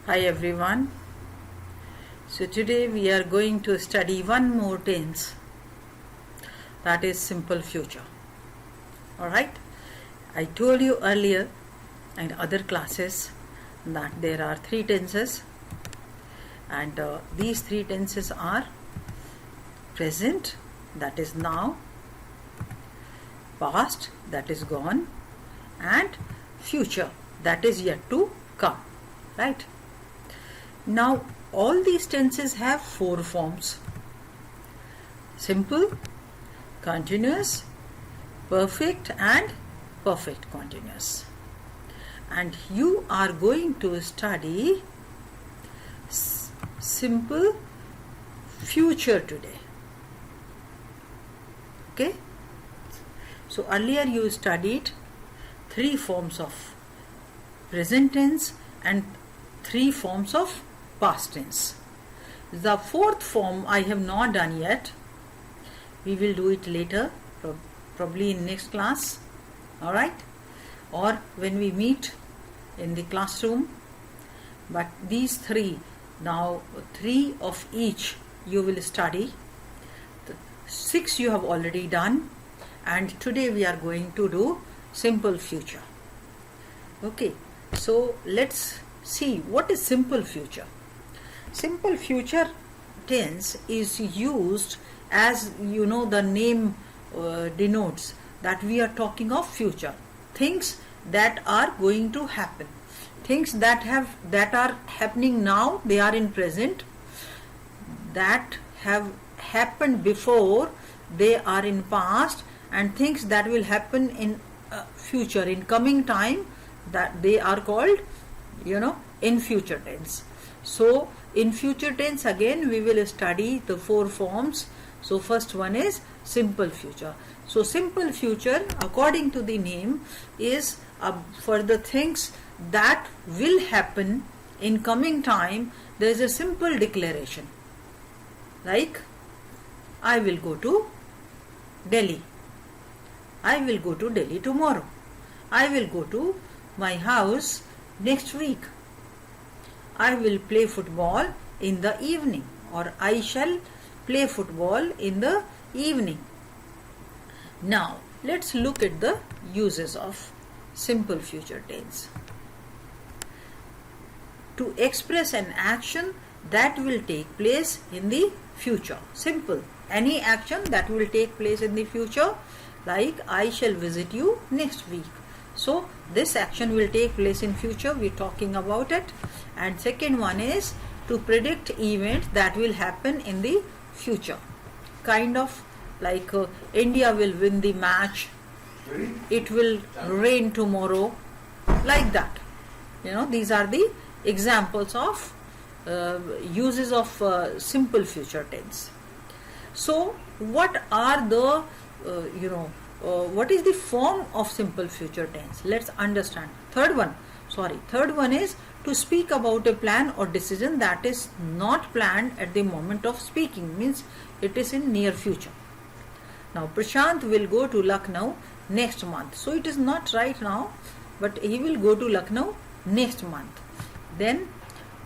Hi everyone. So today we are going to study one more tense, that is simple future. Alright, I told you earlier in other classes that there are three tenses, and these three tenses are present, that is now, past, that is gone, and future, that is yet to come. Right? Now all these tenses have four forms: simple, continuous, perfect and perfect continuous. And you are going to study simple future today. Okay? So earlier you studied three forms of present tense and three forms of past tense. The fourth form I have not done yet. We will do it later, probably in next class. Alright? Or when we meet in the classroom. But these three, now three of each you will study. The 6 you have already done, and today we are going to do simple future. Okay, so let's see what is simple future. Simple future tense is used, as you know, the name denotes that we are talking of future, things that are going to happen, things that are happening now, they are in present, that have happened before, they are in past, and things that will happen in future, in coming time, that they are called, in future tense. So in future tense again we will study the four forms. So first one is simple future. So simple future, according to the name, is for the things that will happen in coming time. There is a simple declaration, like I will go to Delhi, I will go to Delhi tomorrow, I will go to my house next week, I will play football in the evening, or I shall play football in the evening. Now let's look at the uses of simple future tense. To express an action that will take place in the future. Simple. Any action that will take place in the future, like I shall visit you next week. So this action will take place in future, we are talking about it. And second one is to predict events that will happen in the future. Kind of like India will win the match, it will rain tomorrow, like that. These are the examples of uses of simple future tense. So what are the what is the form of simple future tense? Let's understand. Third one is to speak about a plan or decision that is not planned at the moment of speaking, means it is in near future. Now Prashant will go to Lucknow next month, so it is not right now, but he will go to Lucknow next month. Then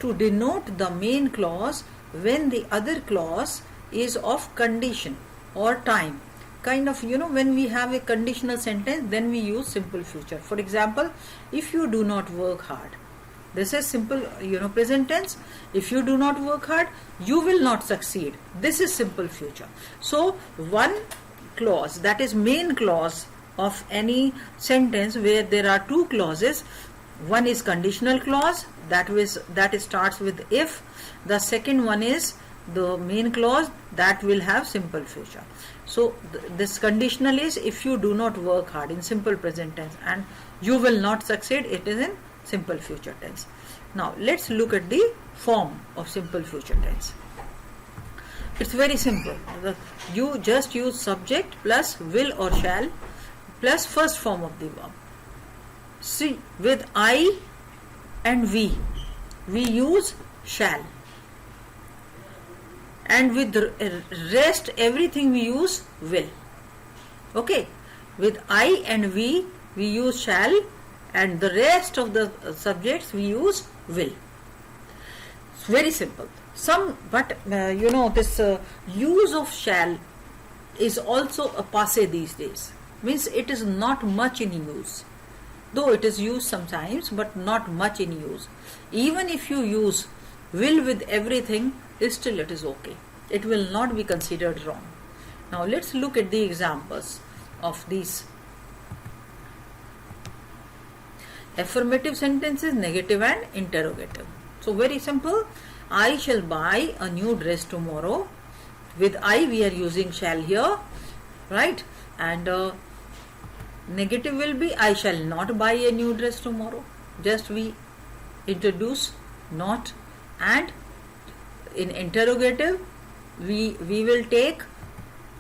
to denote the main clause when the other clause is of condition or time. Kind of, when we have a conditional sentence, then we use simple future. For example, if you do not work hard, this is simple, present tense. If you do not work hard, you will not succeed. This is simple future. So one clause, that is main clause of any sentence where there are two clauses. One is conditional clause, that starts with if. The second one is the main clause that will have simple future. So this conditional is if you do not work hard, in simple present tense, and you will not succeed, it is in simple future tense. Now let's look at the form of simple future tense. It's very simple. You just use subject plus will or shall plus first form of the verb. See, with I and we use shall, and with the rest everything we use will. Okay, with I and we use shall, and the rest of the subjects we use will. It's very simple. But this use of shall is also a passe these days. Means it is not much in use. Though it is used sometimes, but not much in use. Even if you use will with everything, still it is okay. It will not be considered wrong. Now let's look at the examples of these affirmative sentences, negative and interrogative. So very simple. I shall buy a new dress tomorrow. With I we are using shall here, right? And negative will be I shall not buy a new dress tomorrow. Just we introduce not, and in interrogative we will take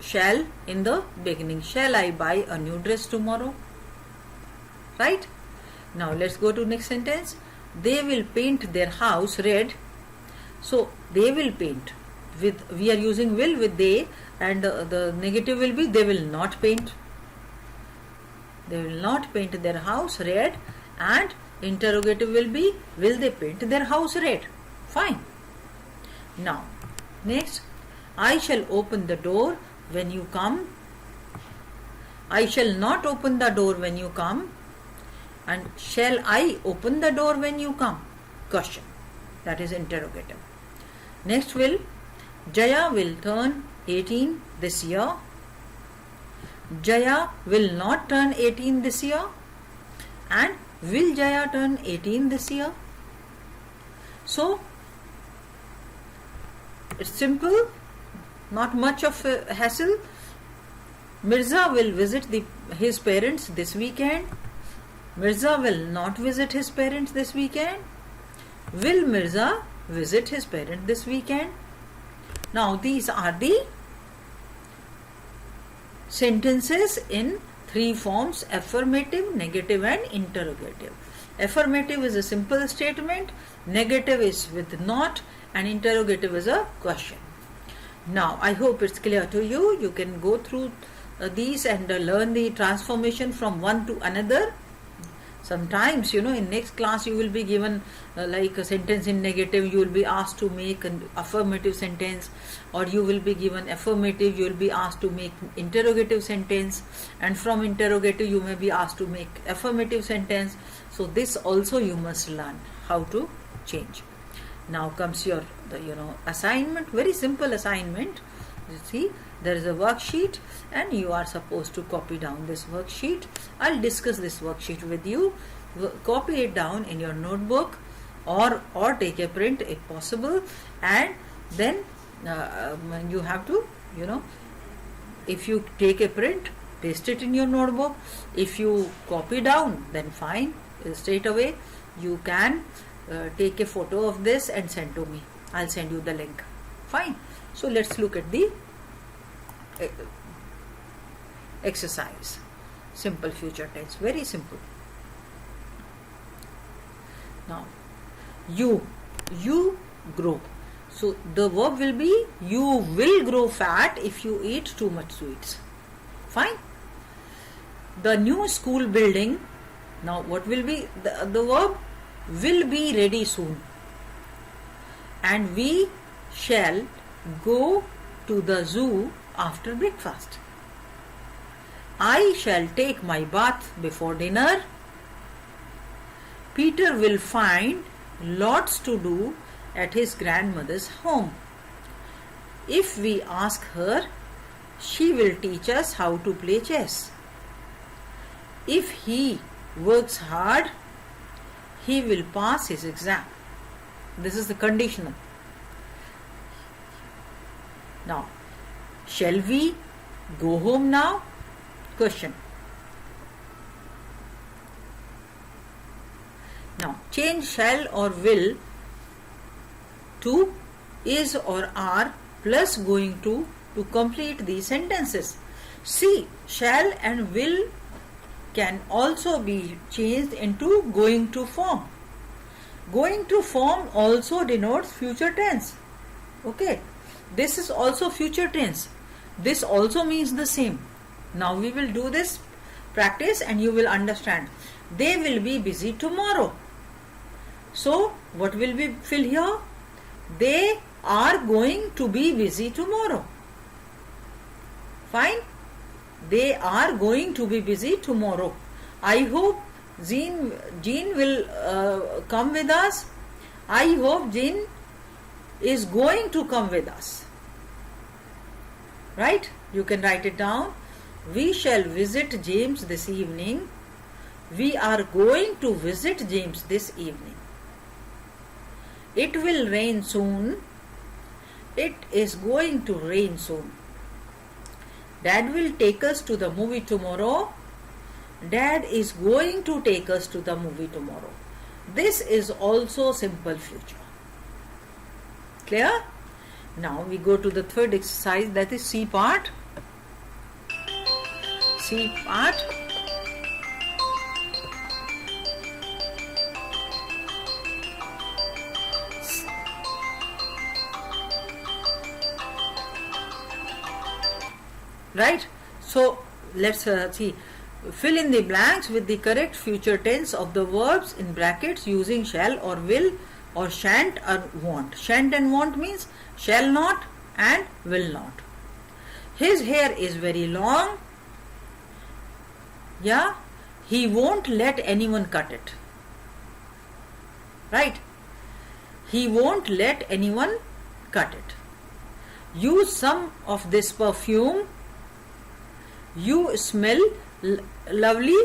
shall in the beginning. Shall I buy a new dress tomorrow? Right? Now let's go to next sentence. They will paint their house red. So they will paint. We are using will with they, and the negative will be they will not paint. They will not paint their house red, and interrogative will be will they paint their house red? Fine. Now next, I shall open the door when you come. I shall not open the door when you come. And shall I open the door when you come? Question. That is interrogative. Next will Jaya will turn 18 this year. Jaya will not turn 18 this year. And will Jaya turn 18 this year? So it's simple, not much of a hassle. Mirza will visit his parents this weekend. Mirza will not visit his parents this weekend. Will Mirza visit his parents this weekend? Now these are the sentences in three forms: affirmative, negative and interrogative. Affirmative is a simple statement, negative is with not, and interrogative is a question. Now I hope it's clear to you. You can go through these and learn the transformation from one to another. Sometimes, in next class you will be given like a sentence in negative, you will be asked to make an affirmative sentence, or you will be given affirmative, you will be asked to make interrogative sentence, and from interrogative you may be asked to make affirmative sentence. So this also you must learn how to change. Now comes your assignment, very simple assignment. You see, there is a worksheet and you are supposed to copy down this worksheet. I'll discuss this worksheet with you. Copy it down in your notebook, or take a print if possible, and then you have to, if you take a print, paste it in your notebook. If you copy down, then fine, straight away you can take a photo of this and send to me. I'll send you the link. Fine. So let's look at the exercise. Simple future tense, very simple. Now you grow. So the verb will be you will grow fat if you eat too much sweets. Fine. The new school building, now what will be the verb? Will be ready soon. And we shall go to the zoo after breakfast. I shall take my bath before dinner. Peter will find lots to do at his grandmother's home. If we ask her, she will teach us how to play chess. If he works hard, he will pass his exam. This is the conditional. Now, shall we go home now? Question. Now, change shall or will to is or are plus going to complete these sentences. See, shall and will can also be changed into going to form. Going to form also denotes future tense. Okay. This is also future tense. This also means the same. Now we will do this practice and you will understand. They will be busy tomorrow. So what will we fill here? They are going to be busy tomorrow. Fine. They are going to be busy tomorrow. I hope Jean will come with us. I hope Jean is going to come with us. Right? You can write it down. We shall visit James this evening. We are going to visit James this evening. It will rain soon. It is going to rain soon. Dad will take us to the movie tomorrow. Dad is going to take us to the movie tomorrow. This is also simple future. Clear? Now we go to the third exercise, that is C part. C part. Right? So let's see. Fill in the blanks with the correct future tense of the verbs in brackets using shall or will or shan't or won't. Shan't and won't means shall not and will not. His hair is very long. Yeah, he won't let anyone cut it. Right? He won't let anyone cut it. Use some of this perfume. You smell lovely.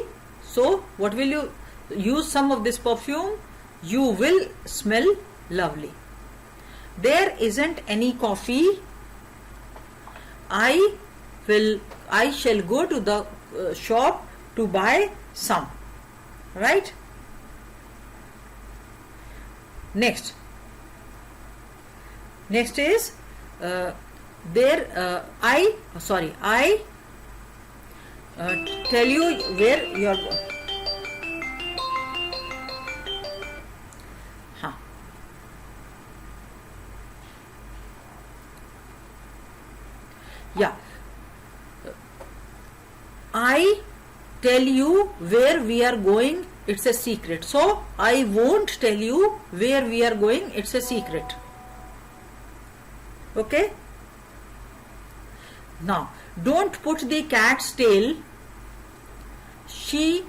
So what will you use? Some of this perfume? You will smell lovely. There isn't any coffee. I shall go to the shop to buy some. Right? Next is I tell you where you are going. Yeah. I tell you where we are going, it's a secret. So I won't tell you where we are going, it's a secret. Okay? Now, don't put the cat's tail. She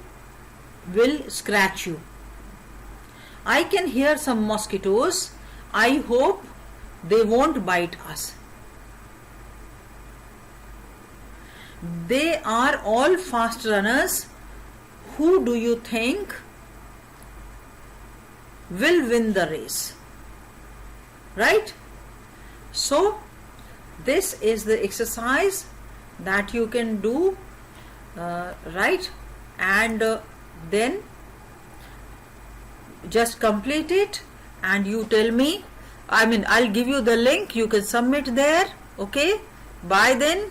will scratch you. I can hear some mosquitoes. I hope they won't bite us. They are all fast runners. Who do you think will win the race? Right? So, this is the exercise that you can do, right? And then just complete it and you tell me. I'll give you the link. You can submit there. Okay? Bye then.